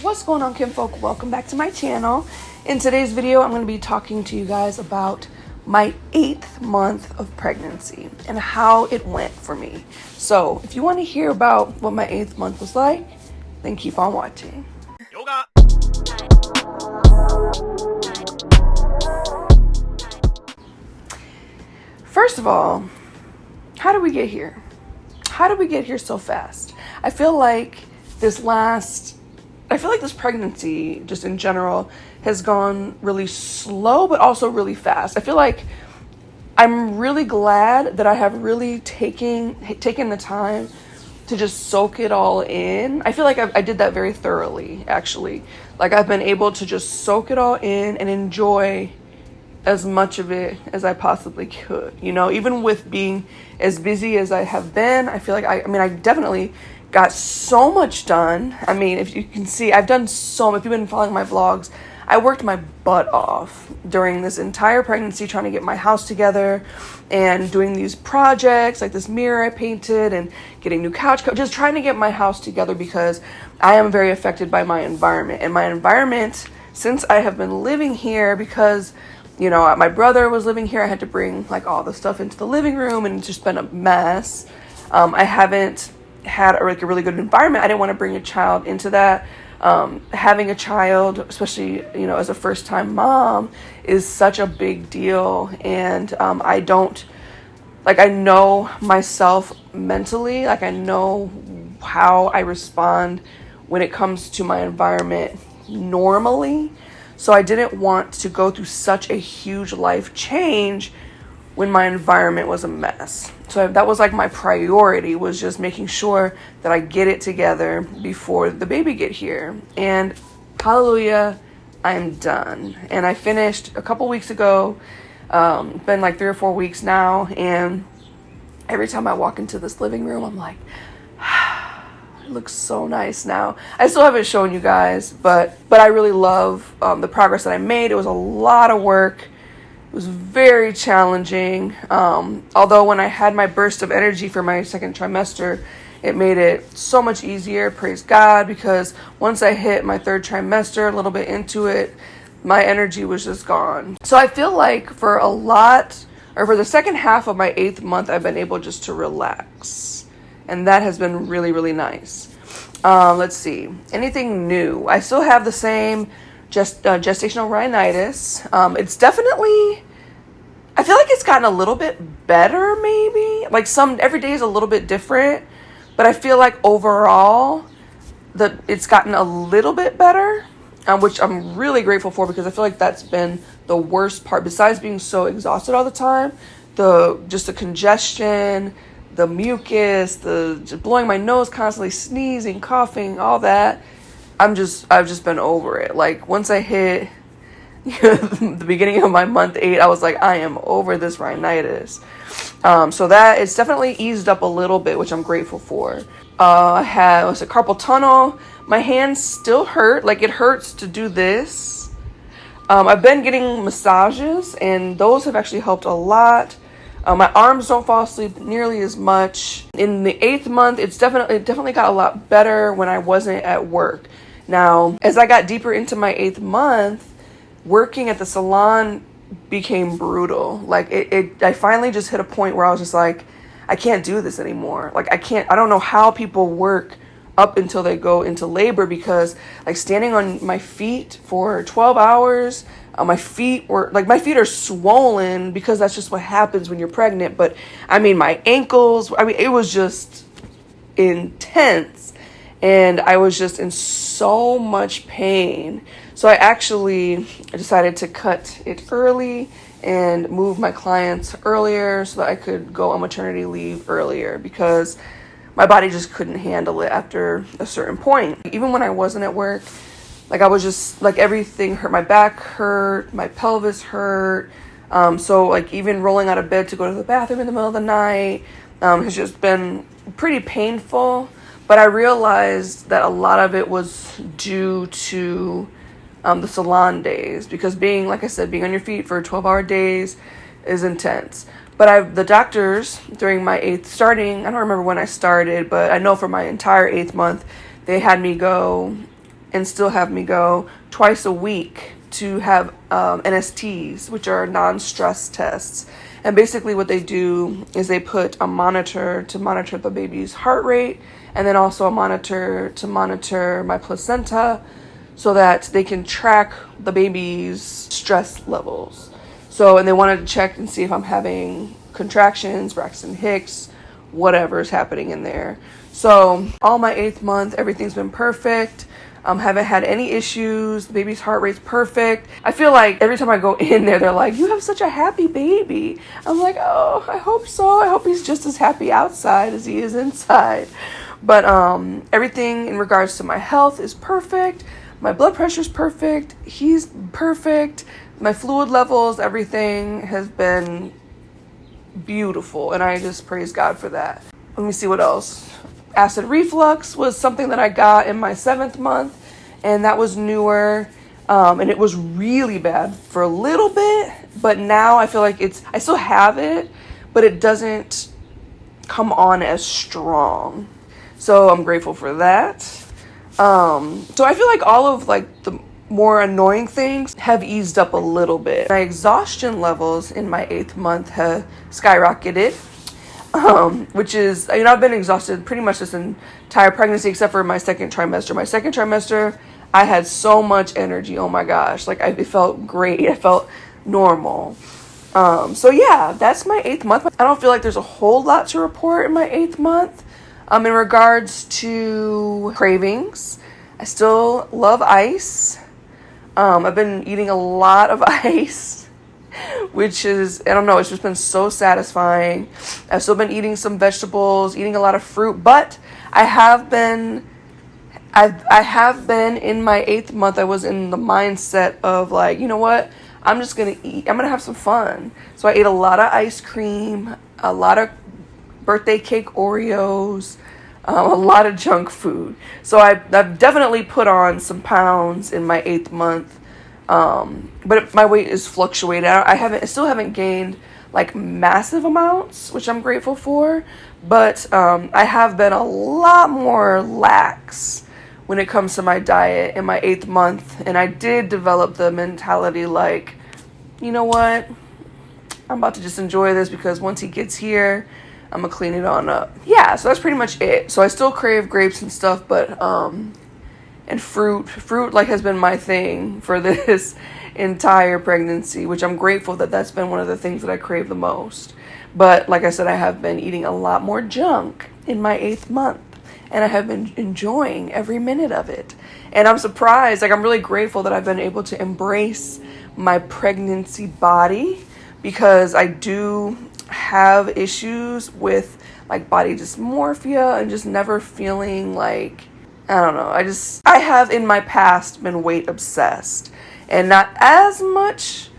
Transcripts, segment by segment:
What's going on, kinfolk? Welcome back to my channel. In today's video, I'm going to be talking to you guys about my 8th month of pregnancy and how it went for me. So if you want to hear about what my 8th month was like, then keep on watching. Yoga. First of all, how did we get here? How did we get here so fast? I feel like this pregnancy, just in general, has gone really slow, but also really fast. I feel like I'm really glad that I have really taken the time to just soak it all in. I feel like I did that very thoroughly, actually. Like, I've been able to just soak it all in and enjoy as much of it as I possibly could. You know, even with being as busy as I have been, I feel like I definitely got so much done. I mean, if you can see, I've done so much. If you've been following my vlogs, I worked my butt off during this entire pregnancy trying to get my house together and doing these projects like this mirror I painted and getting new couch, just trying to get my house together because I am very affected by my environment. And my environment, since I have been living here, because, you know, my brother was living here, I had to bring like all the stuff into the living room and it's just been a mess. I haven't had a really good environment. I didn't want to bring a child into that. Having a child, especially, you know, as a first-time mom, is such a big deal. And I know myself mentally, like I know how I respond when it comes to my environment normally. So I didn't want to go through such a huge life change when my environment was a mess. So that was like my priority, was just making sure that I get it together before the baby get here. And hallelujah, I'm done. And I finished a couple weeks ago. Been like 3 or 4 weeks now. And every time I walk into this living room, I'm like, it looks so nice now. I still haven't shown you guys, but I really love the progress that I made. It was a lot of work. It was very challenging. Although when I had my burst of energy for my second trimester, it made it so much easier, praise God, because once I hit my 3rd trimester, a little bit into it, my energy was just gone. So I feel like for the second half of my 8th month, I've been able just to relax. And that has been really, really nice. Let's see. Anything new? I still have the same gestational rhinitis. It's definitely, I feel like it's gotten a little bit better, maybe. Like every day is a little bit different, but I feel like overall it's gotten a little bit better, which I'm really grateful for, because I feel like that's been the worst part. Besides being so exhausted all the time, the congestion, the mucus, the blowing my nose constantly, sneezing, coughing, all that. I've just been over it. Like, once I hit the beginning of my month 8, I was like, I am over this rhinitis. So that it's definitely eased up a little bit, which I'm grateful for. I had a carpal tunnel. My hands still hurt. Like, it hurts to do this. I've been getting massages, and those have actually helped a lot. My arms don't fall asleep nearly as much. In the 8th month, it definitely got a lot better when I wasn't at work. Now, as I got deeper into my 8th month, working at the salon became brutal. Like, I finally just hit a point where I was just like, I can't do this anymore. Like, I don't know how people work up until they go into labor, because like standing on my feet for 12 hours, my feet are swollen, because that's just what happens when you're pregnant. But I mean, my ankles, it was just intense. And I was just in so much pain. So I actually decided to cut it early and move my clients earlier so that I could go on maternity leave earlier, because my body just couldn't handle it after a certain point. Even when I wasn't at work, like, I was just like, everything hurt. My back hurt, my pelvis hurt. So like, even rolling out of bed to go to the bathroom in the middle of the night has just been pretty painful. But I realized that a lot of it was due to the salon days, because being on your feet for 12-hour days is intense. But the doctors during my 8th starting, I don't remember when I started, but I know for my entire 8th month, they had me go and still have me go twice a week to have NSTs, which are non-stress tests. And basically what they do is they put a monitor to monitor the baby's heart rate, and then also a monitor to monitor my placenta, so that they can track the baby's stress levels. So, and they wanted to check and see if I'm having contractions, Braxton Hicks, whatever's happening in there. So all my 8th month, everything's been perfect. Haven't had any issues. The baby's heart rate's perfect. I feel like every time I go in there, they're like, you have such a happy baby. I'm like, oh, I hope so. I hope he's just as happy outside as he is inside. But everything in regards to my health is perfect. My blood pressure's perfect. He's perfect. My fluid levels, everything has been beautiful. And I just praise God for that. Let me see what else. Acid reflux was something that I got in my 7th month, and that was newer, and it was really bad for a little bit, but now I feel like I still have it, but it doesn't come on as strong. So I'm grateful for that. So I feel like all of like the more annoying things have eased up a little bit. My exhaustion levels in my 8th month have skyrocketed. Which is, you know, I've been exhausted pretty much this entire pregnancy except for my 2nd trimester. My 2nd trimester, I had so much energy. Oh my gosh. Like, it felt great. I felt normal. So yeah, that's my 8th month. I don't feel like there's a whole lot to report in my 8th month. In regards to cravings, I still love ice. I've been eating a lot of ice, which is, I don't know, it's just been so satisfying. I've still been eating some vegetables, eating a lot of fruit, but I have been in my 8th month, I was in the mindset of like, you know what, I'm just going to eat, I'm going to have some fun. So I ate a lot of ice cream, a lot of birthday cake Oreos, a lot of junk food. So I've definitely put on some pounds in my 8th month. But my weight is fluctuated. I still haven't gained like massive amounts, which I'm grateful for, but I have been a lot more lax when it comes to my diet in my 8th month, and I did develop the mentality like, you know what, I'm about to just enjoy this because once he gets here, I'm gonna clean it on up. Yeah, so that's pretty much it. So I still crave grapes and stuff, but and fruit like has been my thing for this entire pregnancy, which I'm grateful that that's been one of the things that I crave the most. But like I said, I have been eating a lot more junk in my 8th month, and I have been enjoying every minute of it. And I'm surprised, like I'm really grateful that I've been able to embrace my pregnancy body, because I do have issues with like body dysmorphia and just never feeling like, I don't know. I have in my past been weight obsessed, and not as much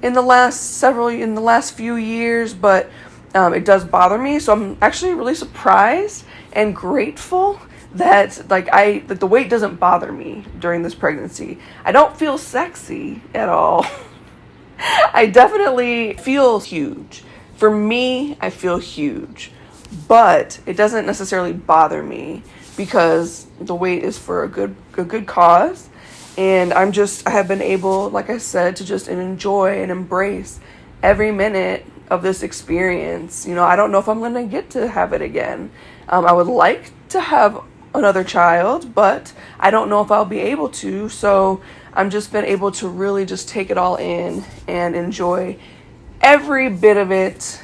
in the last few years, but it does bother me. So I'm actually really surprised and grateful that like the weight doesn't bother me during this pregnancy. I don't feel sexy at all. I definitely feel huge. For me, I feel huge, but it doesn't necessarily bother me, because the weight is for a good cause, and I have been able, like I said, to just enjoy and embrace every minute of this experience. You know, I don't know if I'm going to get to have it again. I would like to have another child, but I don't know if I'll be able to, so I'm just been able to really just take it all in and enjoy every bit of it,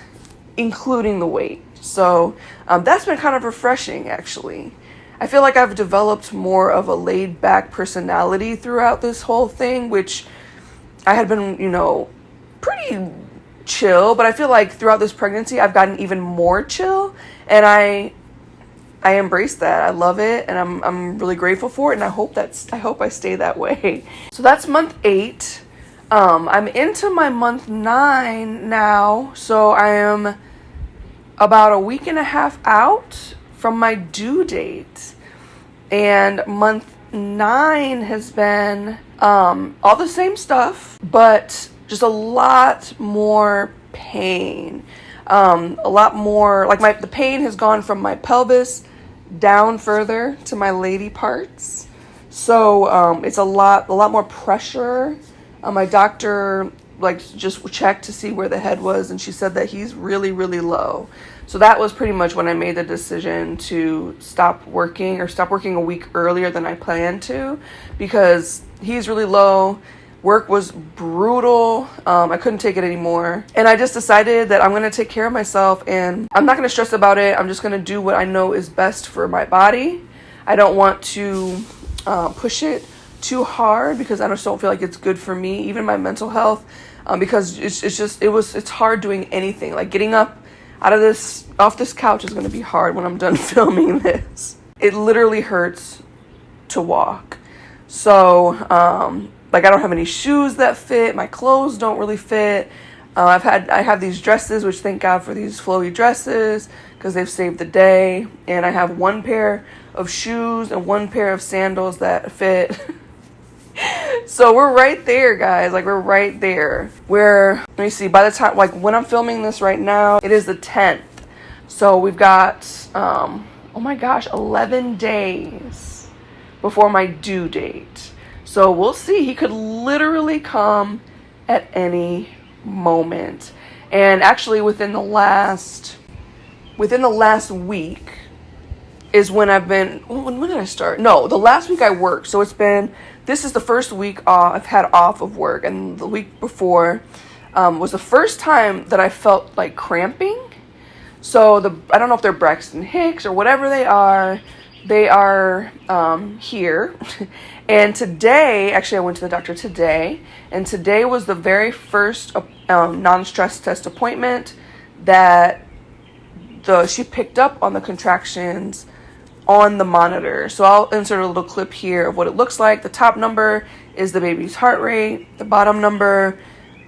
including the weight. So that's been kind of refreshing, actually. I feel like I've developed more of a laid-back personality throughout this whole thing, which I had been, you know, pretty chill, but I feel like throughout this pregnancy, I've gotten even more chill, and I embrace that. I love it, and I'm really grateful for it, and I hope I stay that way. So that's month 8. I'm into my month 9 now, so I am about a week and a half out from my due date, and month 9 has been all the same stuff, but just a lot more pain, a lot more like the pain has gone from my pelvis down further to my lady parts. So it's a lot more pressure. My doctor like just checked to see where the head was, and she said that he's really, really low. So that was pretty much when I made the decision to stop working a week earlier than I planned to, because he's really low. Work was brutal. I couldn't take it anymore. And I just decided that I'm going to take care of myself, and I'm not going to stress about it. I'm just going to do what I know is best for my body. I don't want to push it too hard, because I just don't feel like it's good for me, even my mental health, because it's hard doing anything. Like getting up off this couch is going to be hard when I'm done filming this. It literally hurts to walk. So, like I don't have any shoes that fit. My clothes don't really fit. I have these dresses, which thank God for these flowy dresses, because they've saved the day. And I have one pair of shoes and one pair of sandals that fit. So we're right there, guys. Like, we're right there. Let me see, by the time, like when I'm filming this right now, it is the 10th. So we've got, oh my gosh, 11 days before my due date. So we'll see. He could literally come at any moment. And actually within the last week is when when did I start? No, the last week I worked. So this is the first week I've had off of work, and the week before was the first time that I felt like cramping. So I don't know if they're Braxton Hicks or whatever they are here. And today, actually I went to the doctor today, and today was the very first non-stress test appointment that she picked up on the contractions on the monitor. So I'll insert a little clip here of what it looks like. The top number is the baby's heart rate. The bottom number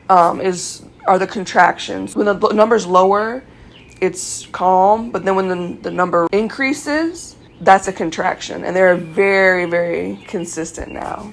are the contractions. When the number's lower, it's calm, but then when the number increases, that's a contraction. And they're very, very consistent now.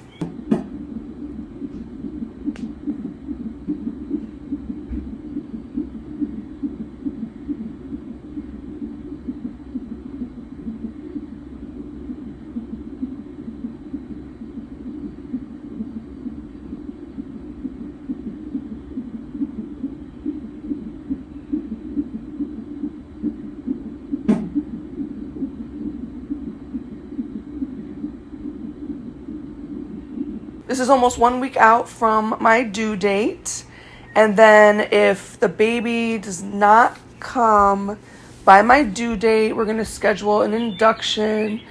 This is almost 1 week out from my due date. And then if the baby does not come by my due date, we're going to schedule an induction.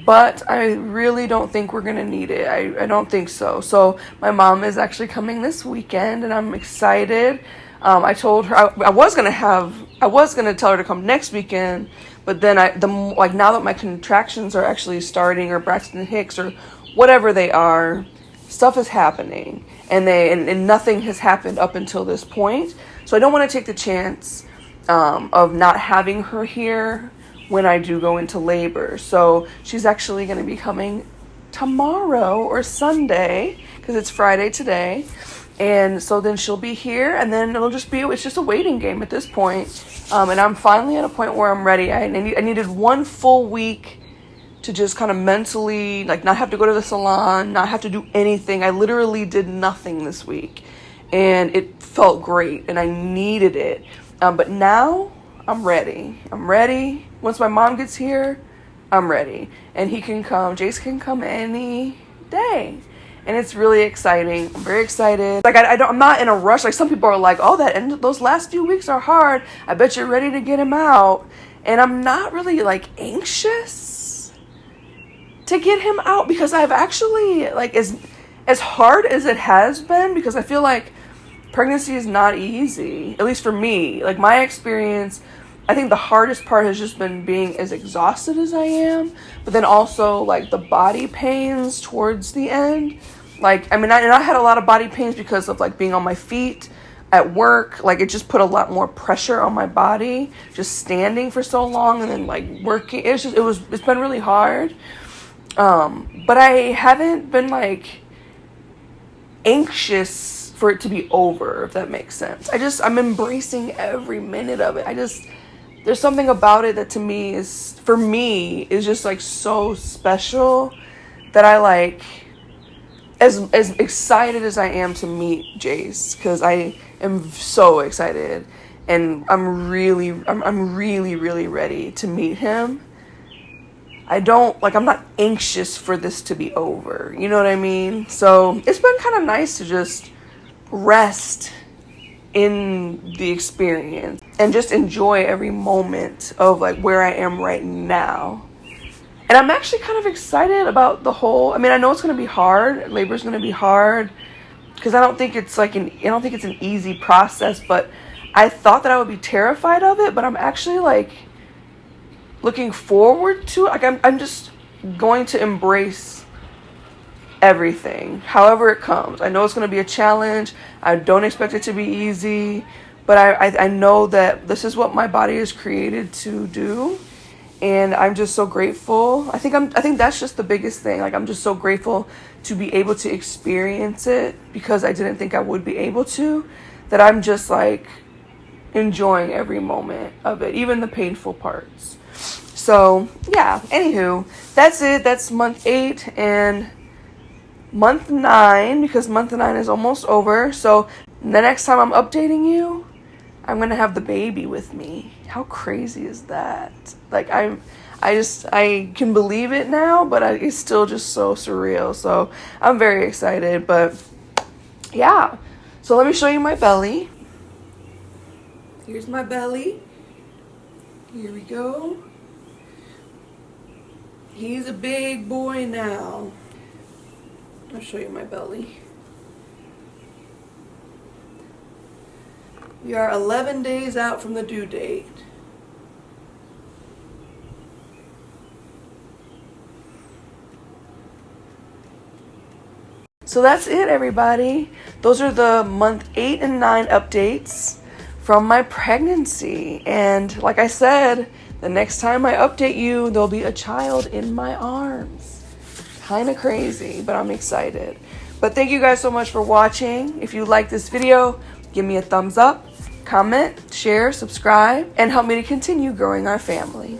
But I really don't think we're going to need it. I don't think so. So my mom is actually coming this weekend, and I'm excited. I told her I was going to tell her to come next weekend, but then now that my contractions are actually starting, or Braxton Hicks or whatever they are, stuff is happening, and nothing has happened up until this point. So I don't want to take the chance of not having her here when I do go into labor. So she's actually going to be coming tomorrow or Sunday, because it's Friday today. And so then she'll be here, and then it's just a waiting game at this point. And I'm finally at a point where I'm ready. I needed 1 full week to just kind of mentally, like, not have to go to the salon, not have to do anything. I literally did nothing this week, and it felt great, and I needed it. But now I'm ready. Once my mom gets here, I'm ready. And Jace can come any day. And it's really exciting. I'm very excited. Like, I'm not in a rush. Like, some people are like, oh, those last few weeks are hard. I bet you're ready to get him out. And I'm not really, like, anxious to get him out, because I've actually, like, as hard as it has been, because I feel like pregnancy is not easy, at least for me. Like, my experience, I think the hardest part has just been being as exhausted as I am, but then also, like, the body pains towards the end. Like, I mean, I had a lot of body pains because of, like, being on my feet at work. Like, it just put a lot more pressure on my body, just standing for so long, and then, like, working. It's been really hard. But I haven't been, like, anxious for it to be over, if that makes sense. I'm embracing every minute of it. There's something about it that for me is just, like, so special, that I like, as excited as I am to meet Jace, because I am so excited, and I'm really ready to meet him. I'm not anxious for this to be over. You know what I mean? So it's been kind of nice to just rest in the experience and just enjoy every moment of like where I am right now. And I'm actually kind of excited about the whole, I mean, I know it's going to be hard. Labor's going to be hard because I don't think it's an easy process, but I thought that I would be terrified of it, but I'm actually like looking forward to it. Like I'm just going to embrace everything, however it comes. I know it's going to be a challenge. I don't expect it to be easy, but I know that this is what my body is created to do. And I'm just so grateful. I think that's just the biggest thing. Like, I'm just so grateful to be able to experience it because I didn't think I would be able to, that I'm just like enjoying every moment of it, even the painful parts. So yeah, anywho, that's it. That's month 8 and month 9, because month 9 is almost over. So the next time I'm updating you, I'm gonna have the baby with me. How crazy is that? Like, I can believe it now, but it's still just so surreal. So I'm very excited. But yeah, so let me show you my belly. Here's my belly. Here we go. He's a big boy now. I'll show you my belly. We are 11 days out from the due date. So that's it, everybody. Those are the month 8 and 9 updates from my pregnancy. And like I said, the next time I update you, there'll be a child in my arms. Kind of crazy, but I'm excited. But thank you guys so much for watching. If you like this video, give me a thumbs up, comment, share, subscribe, and help me to continue growing our family.